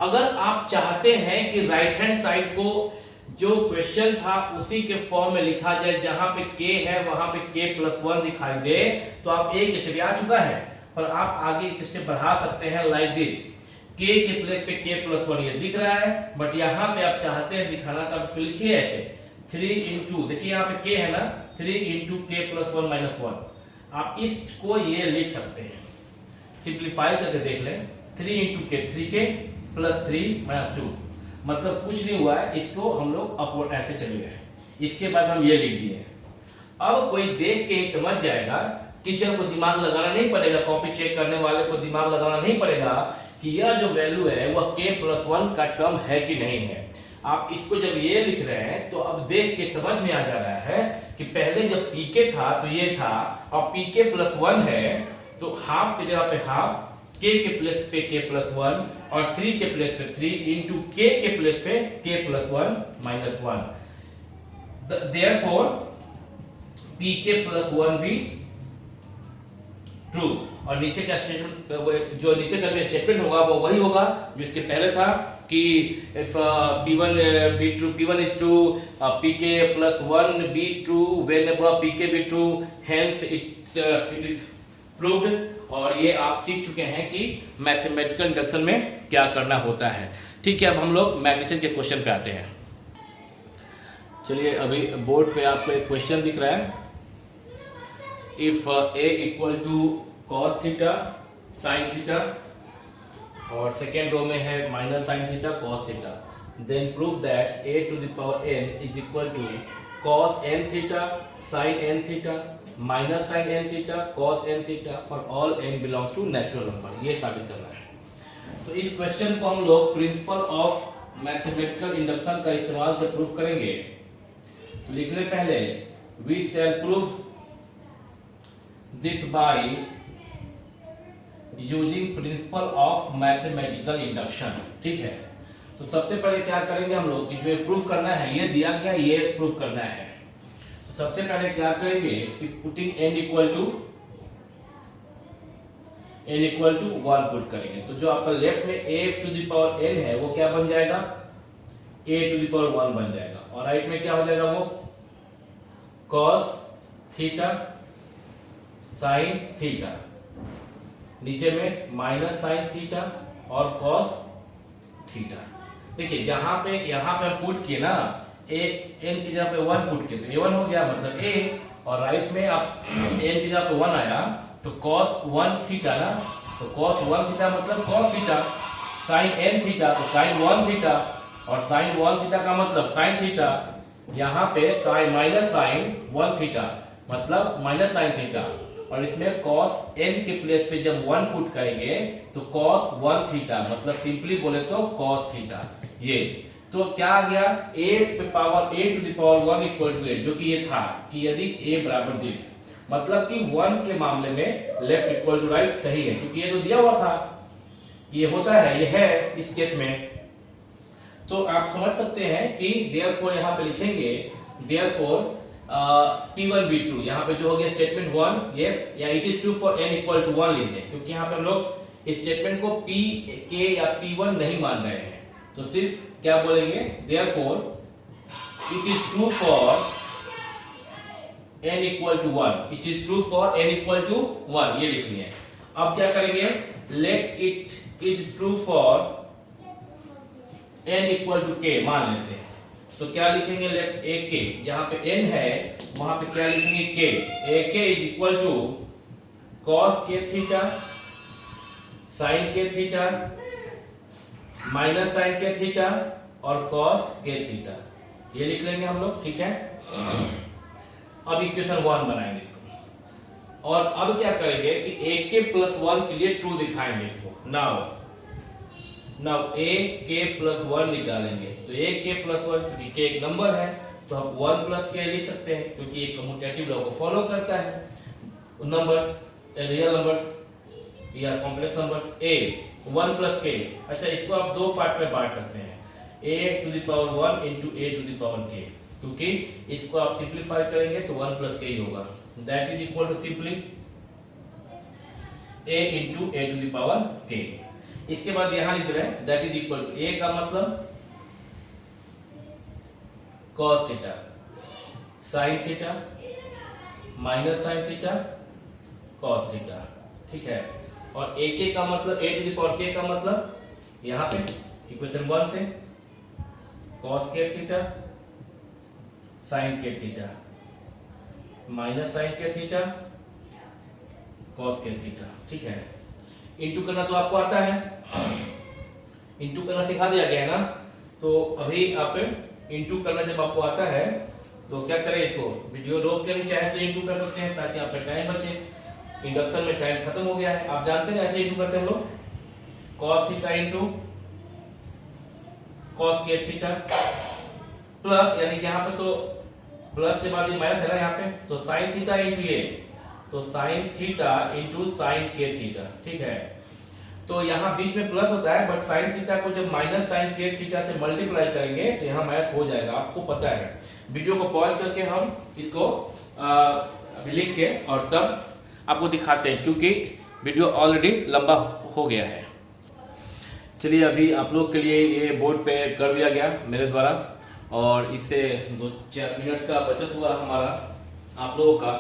अगर आप चाहते हैं कि राइट हैंड साइड को जो क्वेश्चन था उसी के फॉर्म में लिखा जाए, जहां पे k है वहां पे k प्लस 1 दिखाई दे, तो आप एक स्टेप आ चुका है, और आप आगे एक स्टेप बढ़ा सकते हैं लाइक दिस, k के प्लेस पे k प्लस 1 ये दिख रहा है, बट यहाँ पे आप चाहते हैं दिखाना, तो आप इसको लिखिए ऐसे 3 इंटू, देखिए यहाँ पे k है ना, 3 इंटू k प्लस 1 माइनस 1, आप इसको ये लिख सकते हैं, सिंप्लीफाई करके देख लें, 3 into k 3k plus 3 minus 2, मतलब कुछ नहीं हुआ है, इसको हम लोग अपवर्ड ऐसे चले गए, इसके बाद हम ये लिख दिए। अब कोई देख के ही समझ जाएगा, टीचर को दिमाग लगाना नहीं पड़ेगा, कॉपी चेक करने वाले को दिमाग लगाना नहीं पड़ेगा कि यह जो वैल्यू है वह k प्लस 1 का टर्म है कि नहीं है। आप इसको जब ये लिख रहे हैं तो अब देख के समझ में आ जा रहा है कि पहले जब pk था तो ये था, और pk प्लस 1 है तो हाफ की जगह पे हाफ, k के प्लेस पे k प्लस 1 और 3 के प्लेस पे 3 इंटू k के प्लेस पे k plus 1 minus 1, therefore pk plus 1 भी ट्रू, और नीचे का स्टेटमेंट, जो नीचे का स्टेटमेंट होगा वो वही होगा जो इसके पहले था कि if p1 be true, p1 is true, pk plus 1 be true whenever pk be true, hence it is proved। और ये आप सीख चुके हैं कि मैथमेटिकल इंडक्शन में क्या करना होता है। ठीक है, अब हम लोग मैट्रिसेस के क्वेश्चन पे आते हैं। चलिए, अभी बोर्ड पे आपको एक क्वेश्चन दिख रहा है, if a equal to cos theta sin theta, और सेकेंड रो में है minus sine theta cos theta, then prove that a to the power n is equal to cos n theta sin n theta minus sine n theta cos n theta for all n belongs to natural number. ये साबित करना है। तो इस क्वेश्चन को हम लोग प्रिंसिपल ऑफ मैथमेटिकल इंडक्शन का इस्तेमाल से प्रूफ करेंगे। तो लिखने पहले we shall prove this by using principle of mathematical induction. ठीक है, तो सबसे पहले क्या करेंगे हम लोग कि जो प्रूफ करना है, ये दिया गया, ये प्रूफ करना है। तो सबसे पहले क्या करेंगे कि putting n equal to 1 put करेंगे। तो जो आपका लेफ्ट में a to the power n है वो क्या बन जाएगा, a टू द पावर 1 बन जाएगा, और राइट में क्या हो जाएगा वो cos थीटा sin थीटा, नीचे में माइनस साइन थीटा और cos थीटा। देखिए जहां पे यहाँ पे पुट किए ना a n की जगह पे 1 पुट किए तो a1 हो गया, मतलब a, और राइट में आप n की जगह पे 1 आया तो cos 1 थीटा ना, तो cos 1 थीटा मतलब cos theta, sin n theta तो sin 1 थीटा, और sin 1 थीटा का मतलब sin थीटा, यहाँ पे sin माइनस sin 1 थीटा मतलब माइनस sin थीटा, और इसमें cos n के प्लेस पे जब 1 पुट करेंगे तो cos 1 थीटा मतलब सिंपली बोले तो cos थीटा। ये तो क्या आ गया, a पे power a to the power 1 equal to a, जो कि ये था कि यदि a बराबर दिस, मतलब कि 1 के मामले में लेफ्ट इक्वल टू राइट सही है, क्योंकि ये तो दिया हुआ था कि ये होता है, ये है इस केस में। तो आप समझ सकते हैं कि देयरफॉर यहाँ पे लिखेंगे देयरफॉर P1 be true, यहाँ पे जो हो गया स्टेटमेंट 1 ये, या it is true for n equal to 1 लेते हैं, क्योंकि यहाँ पे हम लोग स्टेटमेंट को p k या P1 नहीं मान रहे हैं, तो सिर्फ क्या बोलेंगे therefore it is true for n equal to 1, it is true for n equal to 1, ये लिख लिए। अब क्या करेंगे, let it is true for n equal to k मान लेते हैं। तो क्या लिखेंगे, लेफ्ट a k, जहां पे n है वहां पे क्या लिखेंगे k, a k is equal to cos k theta sin k theta minus sin k theta और cos k थीटा, ये लिख लेंगे हम लोग। ठीक है, अब इक्वेशन 1 बनाएंगे इसको, और अब क्या करेंगे कि a k प्लस 1 के लिए ट्रू दिखाएंगे इसको। नाउ a k प्लस 1 निकालेंगे, तो a k प्लस 1 चूंकि k एक नंबर है तो हम 1 प्लस k लिख सकते हैं, क्योंकि ये कम्यूटेटिव लॉ को फॉलो करता है। नंबर्स, रियल नंबर्स या complex numbers, a 1 plus k, अच्छा इसको आप दो पार्ट में बांट सकते हैं, a to the power 1 into a to the power k, क्योंकि इसको आप सिंपलीफाई करेंगे तो 1 प्लस k ही होगा, that is equal to simply a into a to the power k। इसके बाद यहां लिख रहे हैं that is equal to a का मतलब cos theta sin theta minus sin theta cos theta. ठीक है, और a k का मतलब a to the power k का मतलब यहां पे इक्वेशन 1 से cos k theta sin k theta minus sin k theta cos k theta. ठीक है, इंटू करना तो आपको आता है, इंटू करना सिखा दिया गया है ना, तो अभी आप इंटू करना जब आपको आता है तो क्या करें, इसको वीडियो रोक के भी चाहे तो इंटू कर सकते हैं ताकि आपका टाइम बचे। इंडक्शन में टाइम खत्म हो गया है, आप जानते हैं ऐसे इंटू करते हैं हम लोग, cos theta into cos k theta plus, यानी कि यहाँ पे तो प्लस के बाद ये माइनस है ना यहाँ पे, तो sin थीटा इंटू ये, तो sin theta into sin k theta. ठीक है, तो यहाँ बीच में प्लस होता है, बट sin थीटा को जब माइनस sin k थीटा से मल्टीप्लाई करेंगे तो यहाँ माइनस हो जाएगा, आपको पता है। वीडियो को पॉज करके हम इसको अभी लिख के और तब आपको दिखाते हैं, क्योंकि वीडियो ऑलरेडी लंबा हो गया है। चलिए अभी आप लोग के लिए ये बोर्ड पे कर दिया गया मेरे द्वारा, और इससे 2-4 मिनट का बचत हुआ हमारा आप लोगों का।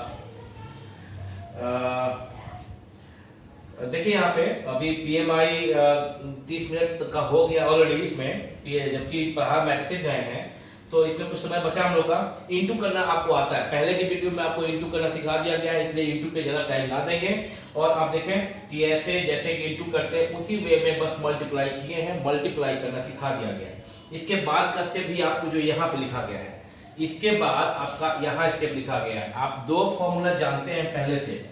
देखिए यहाँ पे अभी PMI 30 मिनट का हो गया ऑलरेडी इसमें, जबकि बाहर मैसेज आए हैं, तो इसमें कुछ समय बचा हम लोग का। इंटू करना आपको आता है, पहले की वीडियो में आपको इंटू करना सिखा दिया गया है, इसलिए इंटू पे ज़्यादा टाइम ना देंगे। और आप देखें कि ऐसे जैसे कि इंटू करते हैं उसी वे में बस मल्टीप्लाई किए हैं, मल्टीप्लाई करना सिखा दिया गया है। इसके बाद का स्टेप भी आपको जो यहाँ पे लिखा गया है, इसके बाद आपका यहाँ स्टेप लिखा गया है। आप 2 फॉर्मूला जानते हैं पहले से,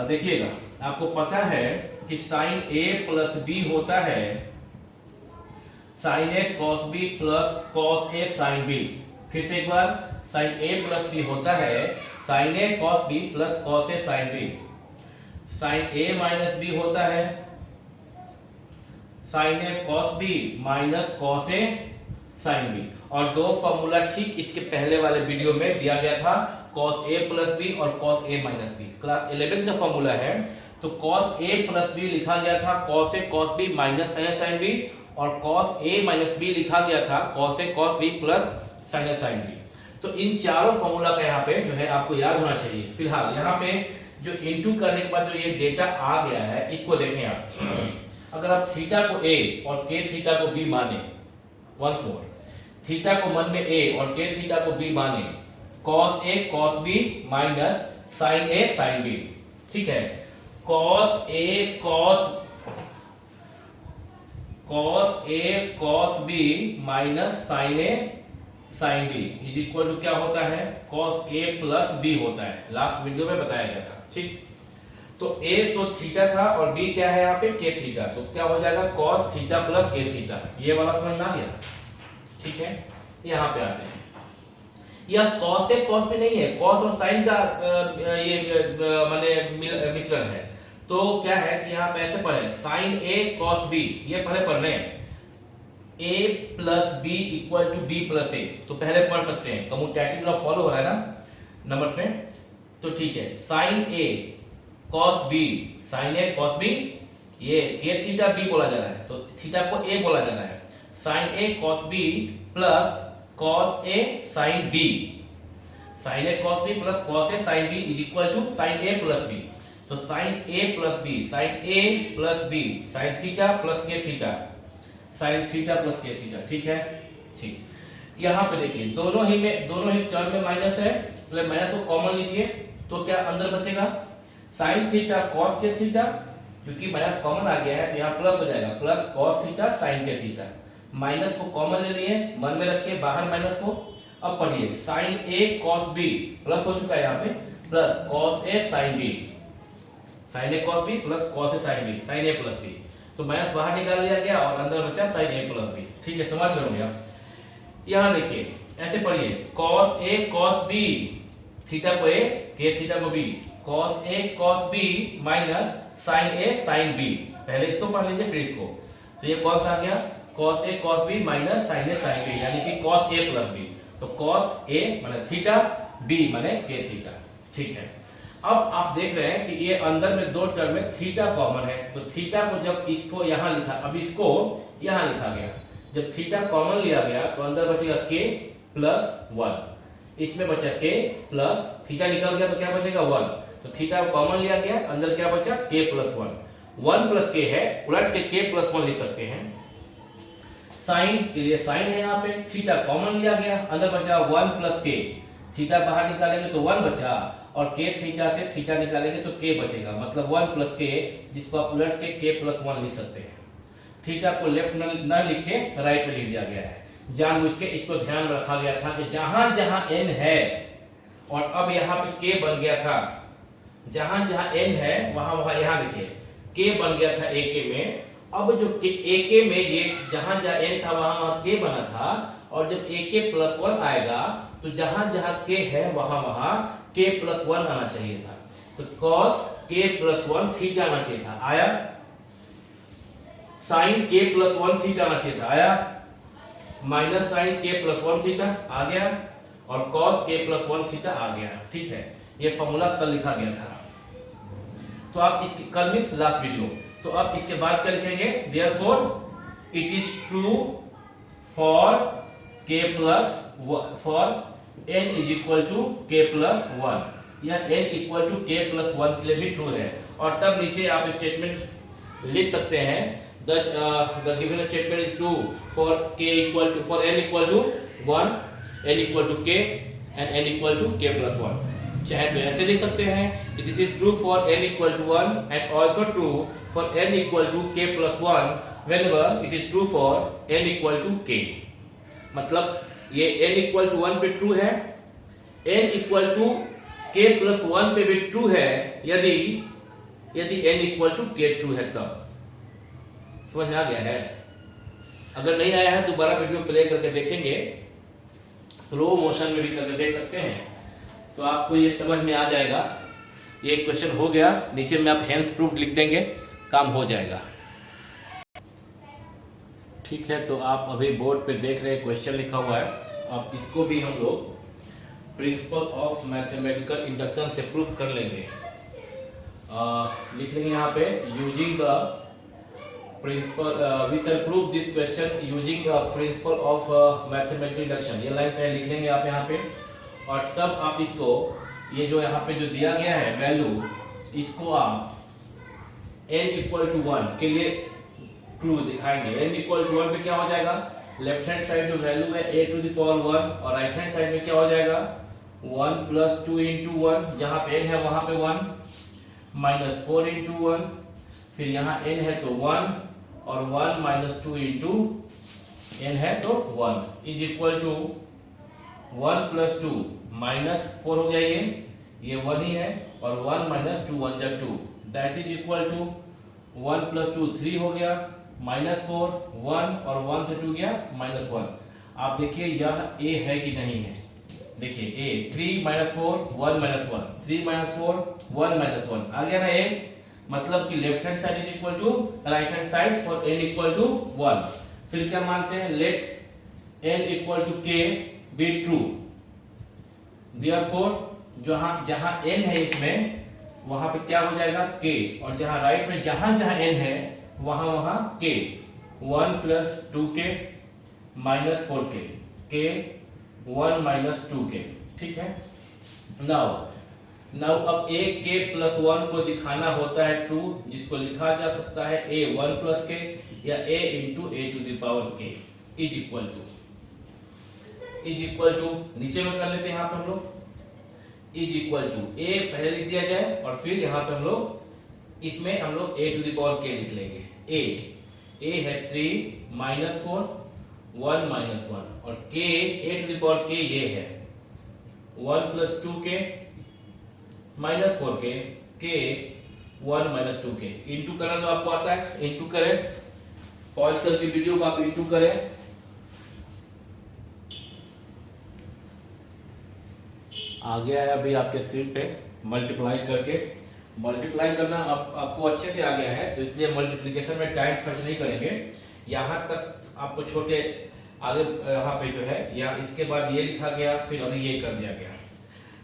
देखिएगा आपको पता है कि साइन A प्लस B होता है sine A cos B plus cos A sin B। फिर से एक बार, साइन A प्लस B होता है sine A cos B plus cos A sin B। Sine A minus B होता है sine A cos B minus cos A sin B। और 2 फॉर्मूला ठीक इसके पहले वाले वीडियो में दिया गया था, cos A प्लस B और cos A minus B। Class 11 का फॉर्मूला है, तो cos A प्लस B लिखा गया था cos A cos B minus sin A sin B, और cos A माइनस B लिखा गया था cos A cos B plus sin A sin B। तो इन चारों फॉर्मूला का यहाँ पे जो है आपको याद होना चाहिए। फिलहाल यहाँ पे जो इनटू करने के बाद जो ये डेटा आ गया है, इसको देखें आप। अगर आप थीटा को A और k थीटा को B माने, वंस मोर, थीटा को मन में A और k थीटा को B माने, cos A cos B minus sin A sin B, ठीक है। cos A cos B minus sin A sin B is equal to क्या होता है, cos A प्लस B होता है। लास्ट वीडियो में बताया गया था, ठीक। तो A तो थीटा था और B क्या है यहाँ पे, k थीटा, तो क्या हो जाएगा cos theta plus k theta. ये वाला समझ में आ गया, ठीक है। यहाँ पे आते हैं, यह cos A cos B नहीं है, cos और sin का ये माने मिश्रण है। तो क्या है कि यहाँ पे ऐसे पढ़े sin A cos B, ये पहले पढ़ने हैं A plus B equal to B plus A, तो पहले पढ़ सकते हैं, कम्यूटेटिव लॉ फॉलो हो रहा है ना नंबर्स में, तो ठीक है। sin A cos B, sin A cos B, ये k थीटा B बोला जा रहा है, तो थीटा को A बोला जा रहा है। sin A cos B plus cos A sin B, sin A cos B plus cos A sin B is equal to sin A plus B। तो sin A plus B, sin A plus B, sin theta plus k theta, sin theta plus k theta, ठीक है, ठीक। यहाँ पे देखिए दोनों ही टर्म में माइनस है, तो माइनस को कॉमन लीजिए, तो क्या अंदर बचेगा sin theta cos k theta, क्योंकि माइनस कॉमन आ गया है तो यहाँ प्लस हो जाएगा, plus cos theta sin k theta. Minus को कॉमन ले लिए, मन में रखिए बाहर माइनस को। अब पढ़िए sin A cos B plus हो चुका है यहाँ पे, plus cos A sin B, sin A cos B plus cos A sin B, sin A plus B। तो माइनस बाहर निकाल लिया गया और अंदर बचा sin A प्लस B, ठीक है, समझ गए होंगे आप। यहाँ देखिए ऐसे पढ़िए cos A cos B, theta को A, k थीटा को B, cos A cos B minus sin A sin B। पहले इसको पढ़ लीजिए फिर इसको, तो ये कौन सा आ गया, cos A cos B minus sin A sin B, यानी कि cos A प्लस B। तो cos A माने थीटा, B माने k थीटा, ठीक है। अब आप देख रहे हैं कि ये अंदर में 2 टर्म में थीटा कॉमन है, तो थीटा को जब इसको यहाँ लिखा, अब इसको यहाँ लिखा गया, जब थीटा कॉमन लिया गया तो अंदर बचेगा k प्लस 1, इसमें बचा k प्लस थीटा निकल गया तो क्या बचेगा 1, तो थीटा कॉमन लिया गया, अंदर क्या बचा k प्लस 1 प्लस k है, उलट के k प्लस 1 लिख सकते हैं। साइन के लिए साइन है यहाँ पे, थीटा कॉमन लिया गया, अंदर बचा 1 प्लस k, थीटा बाहर निकालेंगे तो 1 बचा, और k थीटा से थीटा निकालेंगे तो k बचेगा, मतलब 1 प्लस k, जिसको आप उलट के k प्लस 1 लिख सकते हैं। थीटा को लेफ्ट न लिख के राइट में लिख दिया गया है, जानबूझ के इसको ध्यान में रखा गया था कि जहां जहां n है, और अब यहाँ पे k बन गया था, जहां जहां n है वहां वहां यहाँ देखिए k बन गया था ak में। अब जो ak में ये जहां जहां n था वहां वहां k बना था, और जब ak प्लस 1 आएगा तो जहां जहां k है वहां वहां k प्लस 1 आना चाहिए था, तो cos k प्लस 1 थीटा आना चाहिए था, आया। sin k प्लस 1 थीटा आना चाहिए था, आया। Minus sin k plus 1 theta आ गया, और cos k प्लस 1 थीटा आ गया, ठीक है। ये फॉर्मूला कल लिखा गया था। तो आप इसकी कल मीन्स लास्ट वीडियो, तो आप इसके बाद क्या लिखेंगे, therefore it is true for k plus for n is equal to k plus 1, या n equal to k plus 1 के लिए भी ट्रू है। और तब नीचे आप स्टेटमेंट लिख सकते हैं, the given statement is true for k equal to for n equal to 1, n equal to k and n equal to k plus 1। चाहे तो ऐसे लिख सकते हैं, this is true for n equal to 1 and also true for n equal to k plus 1 whenever it is true for n equal to k। मतलब ये n equal to 1 पे ट्रू है, n equal to k plus 1 पे भी ट्रू है, यदि n equal to k true है तब। समझ में आ गया है? अगर नहीं आया है दोबारा वीडियो प्ले करके देखेंगे, स्लो मोशन में भी करके देख सकते हैं, तो आपको ये समझ में आ जाएगा। ये क्वेश्चन हो गया, नीचे में आप हेंस प्रूफ लिख देंगे, काम हो जाएगा। ठीक है, तो आप अभी बोर्ड पे देख रहे हैं क्वेश्चन लिखा हुआ है, आप इसको भी हम लोग प्रिंसिपल ऑफ मैथमेटिकल इंडक्शन से प्रूफ कर लेंगे। लिख लेंगे यहाँ पे, using the principle we shall prove this question using principle of mathematical induction. ये लाइन पे लिख लेंगे आप यहाँ पे, और तब आप इसको, ये जो यहाँ पे जो दिया गया है वैल्यू, इसको आप n इक्वल टू 1 के लिए ट्रू दिखाएंगे। n इक्वल टू 1 पे क्या हो जाएगा, लेफ्ट हैंड साइड जो वैल्यू है a टू द पावर 1, और राइट हैंड साइड में क्या हो जाएगा 1 प्लस 2 इंटू 1, जहाँ पे n है वहाँ पे 1, माइनस 4 इंटू 1, फिर यहाँ n है तो 1, और 1 माइनस 2 इंटू n है तो 1 is equal to 1 plus 2 minus 4 हो गया, ये 1 ही है, और 1 माइनस 2 1 जा 2, that is equal to 1 plus 2 3 हो गया, माइनस 4 1, और 1 से 2 गया माइनस 1। आप देखिए यह a है कि नहीं है, देखिए a 3 minus 4 1 minus 1, 3 minus 4 1 minus 1 आ गया ना a, मतलब कि left hand side is equal to right hand side for n equal to 1। फिर क्या मानते हैं, let n equal to k be true, therefore जहां n है इसमें वहां पे क्या हो जाएगा k, और जहां राइट में जहां n है वहां k, 1 plus 2k minus 4k, k 1 minus 2k। ठीक है, नाउ अब a k प्लस 1 को दिखाना होता है ट्रू, जिसको लिखा जा सकता है a 1 प्लस k या a into a to the power k is equal to नीचे में कर लेते हैं, यहाँ पे हम लोग इज इक्वल टू a पहले लिख दिया जाए, और फिर यहाँ पे हम लोग इसमें हम लोग a to the power k लिख लेंगे। a है 3 माइनस 4 1 माइनस 1, और k a to the power k ये है 1 plus 2k minus 4k, k 1 minus 2k। Into करना तो आपको आता है, इंटू करें, पॉज करके वीडियो को आप इंटू करें, आ गया है अभी आपके स्क्रीन पे। मल्टीप्लाई करना आपको अच्छे से आ गया है, तो इसलिए मल्टीप्लिकेशन में टाइम खर्च नहीं करेंगे। यहाँ तक आपको छोटे आगे यहाँ पे जो है, या इसके बाद ये लिखा गया, फिर अभी ये कर दिया गया।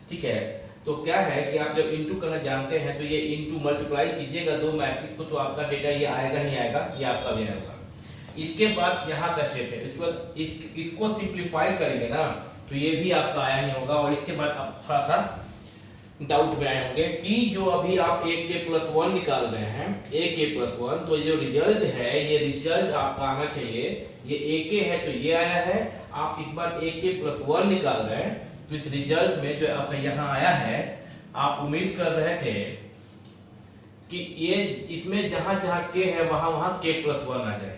ठीक है, तो क्या है कि आप जब इंटू करना जानते हैं तो ये इंटू मल्टीप्लाई कीजिएगा दो मैट्रिक्स को, तो आपका डेटा ये आएगा ही आएगा, ये आपका भी आएगा। इसके बाद यहाँ का स्टेप है, इसके बाद इसको सिंप्लीफाई करेंगे ना, तो ये भी आपका आया ही होगा। और इसके बाद आप थोड़ा सा डाउट में आए होंगे कि जो अभी आप a k प्लस 1 निकाल रहे हैं, a k प्लस 1, तो जो रिजल्ट है, ये रिजल्ट आपका आना चाहिए, ये a k है तो ये आया है, आप इस बार a k प्लस 1 निकाल रहे हैं, तो इस रिजल्ट में जो आपका यहाँ आया है, आप उम्मीद कर रहे थे कि ये इसमें जहां k है वहां k प्लस 1 आ जाए,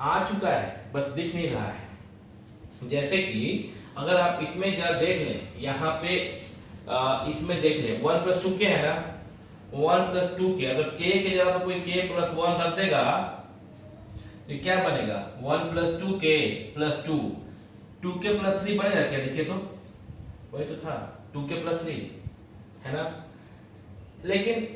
आ चुका है, बस दिख नहीं रहा है। जैसे कि अगर आप इसमें जरा देख लें, यहाँ पे इसमें देख लें 1 प्लस 2k है ना, 1 प्लस 2k, अगर k के जगह पर कोई k प्लस 1 रख देगा तो क्या बनेगा, 1 plus 2k plus 2, 2k plus 3 बनेगा क्या, देखिए तो वही तो था 2k प्लस 3 है ना। लेकिन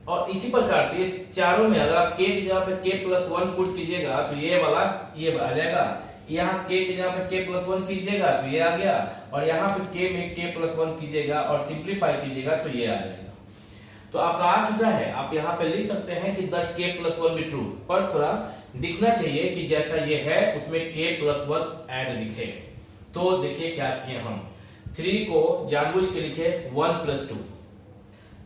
और इसी प्रकार से ये चारों में अगर आप k की जगह पे k प्लस 1 पुट कीजिएगा तो ये वाला ये आ जाएगा, यहाँ k की जगह पे k प्लस 1 कीजिएगा तो ये आ गया, और यहाँ पे k में k प्लस 1 कीजिएगा और सिंप्लीफाई कीजिएगा तो ये आ जाएगा। तो आपका आ चुका है। आप यहाँ पे लिख सकते हैं कि 10k+1 भी ट्रू, पर थोड़ा दिखना चाहिए कि जैसा ये है उसमें k+1 ऐड दिखे। तो देखिए क्या किए हम, 3 को जानबूझ के लिखे 1+2,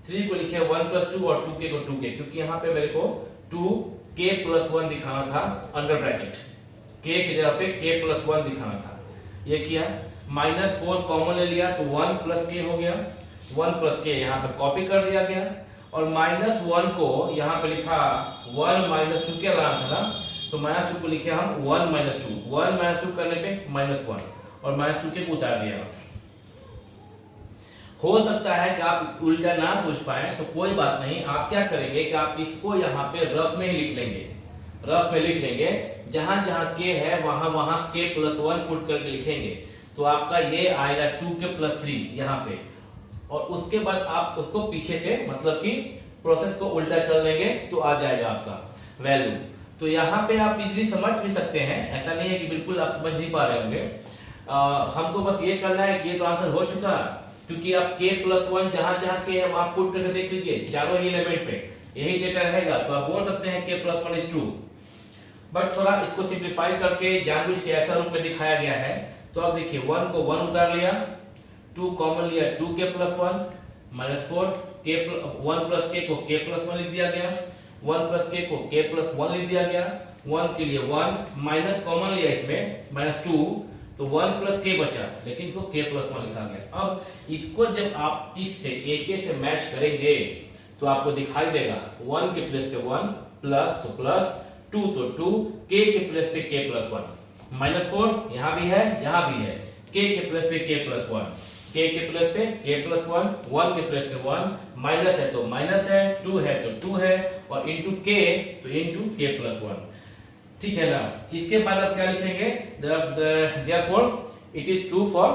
3 को लिखे 1+2 और 2k को 2k, क्योंकि यहाँ पे मेरे को 2k+1 दिखाना था अंडर ब्रैकेट, k की जगह पे k+1 दिखाना था। ये किया, -4 कॉमन ले लिया तो 1+k हो गया, 1+k यहाँ पे कॉपी कर दिया गया, और -1 को यहाँ पे लिखा 1 - 2 के लाना था ना, तो -2 को लिखे हम 1 - 2, 1 - 2 करने पे -1 और -2k को उतार दिया। हो सकता है कि आप उल्टा ना सोच पाए, तो कोई बात नहीं, आप क्या करेंगे कि आप इसको यहाँ पे रफ में ही लिख लेंगे, रफ में लिख लेंगे, जहां जहां k है वहां वहां k+1 पुट करके लिखेंगे, तो आपका ये आएगा 2k+3 यहाँ पे, और उसके बाद आप उसको पीछे से मतलब कि प्रोसेस को उल्टा चल देंगे तो आ जाएगा आपका वैल्यू। तो यहाँ पे आप इजीली समझ भी सकते हैं, ऐसा नहीं है कि बिल्कुल आप समझ नहीं पा रहे होंगे। हमको बस ये करना है कि ये तो आंसर हो चुका, क्योंकि आप k+1 जहां जहां k है वहां पुट करके देख लीजिए, चारों ही एलिमेंट पे यही डेटा रहेगा, तो आप बोल सकते हैं k+1 इज ट्रू। बट थोड़ा इसको सिंप्लीफाई करके जानबूझ के ऐसा रूप में दिखाया गया है। तो अब देखिए 1 को 1 उतार लिया, 2 कॉमन लिया 2k+1 -4 k 1+k को k+1 लिख दिया गया, 1+k को k+1 लिख दिया गया, 1 के लिए 1 माइनस कॉमन लिया इसमें -2, तो 1+k बचा, लेकिन इसको k+1 लिखा गया। अब इसको जब आप इससे ak से मैच करेंगे तो आपको दिखाई देगा 1 के प्लेस पे 1 प्लस तो प्लस, 2 तो 2, k के प्लेस पे k+1, -4 यहाँ भी है यहाँ भी है, k के प्लेस पे k+1, k के प्लेस पे k+1, 1 के प्लेस पे 1, माइनस है तो माइनस है, 2 है तो 2 है, और इनटू k तो इनटू k+1। ठीक है ना। इसके बाद आप क्या लिखेंगे, therefore it is true for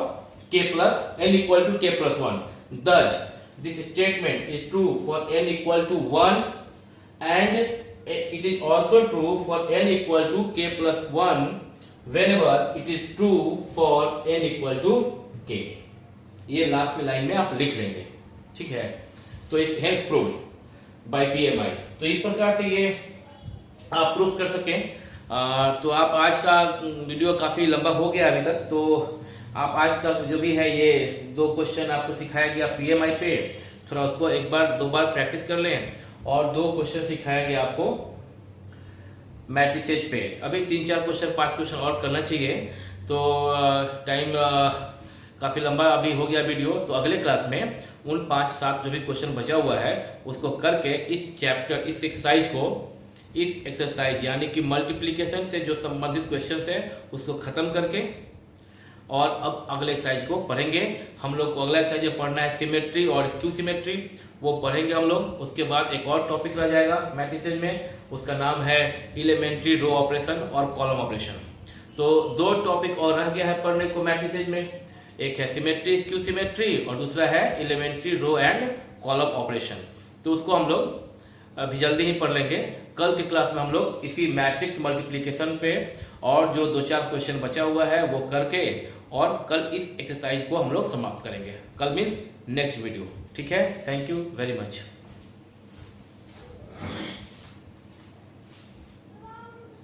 k plus n equal to k+1, thus this statement is true for n equal to 1 and it is also true for n equal to k+1 whenever it is true for n equal to k। ये लास्ट में लाइन में आप लिख लेंगे, ठीक है। तो it helps prove by PMI। तो इस प्रकार से ये आप प्रूफ कर सकें। तो आप आज का वीडियो काफ़ी लंबा हो गया अभी तक, तो आप आज का जो भी है ये 2 क्वेश्चन आपको सिखाया गया PMI पे, थोड़ा उसको एक बार 2 बार प्रैक्टिस कर लें, और 2 क्वेश्चन सिखाया गया आपको मैट्रिसेज पे। अभी 3-4 क्वेश्चन 5 क्वेश्चन और करना चाहिए, तो टाइम काफ़ी लंबा अभी हो गया वीडियो। तो अगले क्लास में उन 5-7 जो भी क्वेश्चन बचा हुआ है उसको करके इस चैप्टर, इस एक्सरसाइज को, इस एक्सरसाइज यानी कि मल्टीप्लिकेशन से जो संबंधित क्वेश्चंस है उसको खत्म करके, और अब अगले एक्सरसाइज को पढ़ेंगे। हम लोग को अगला एक्सरसाइज पढ़ना है सिमेट्री और स्क्यू सिमेट्री, वो पढ़ेंगे हम लोग। उसके बाद एक और टॉपिक रह जाएगा मैट्रिसेज में, उसका नाम है एलिमेंट्री रो ऑपरेशन और कॉलम ऑपरेशन। तो 2 टॉपिक और रह गया है पढ़ने को मैट्रिसेज में, एक है सिमेट्री स्क्यू सिमेट्री और दूसरा है elementary row and column operation. तो उसको हम लोग अभी जल्दी ही पढ़ लेंगे। कल की क्लास में हम लोग इसी मैट्रिक्स मल्टीप्लिकेशन पे और जो 2-4 क्वेश्चन बचा हुआ है वो करके, और कल इस एक्सरसाइज को हम लोग समाप्त करेंगे। कल मीन्स नेक्स्ट वीडियो, ठीक है। Thank you very much.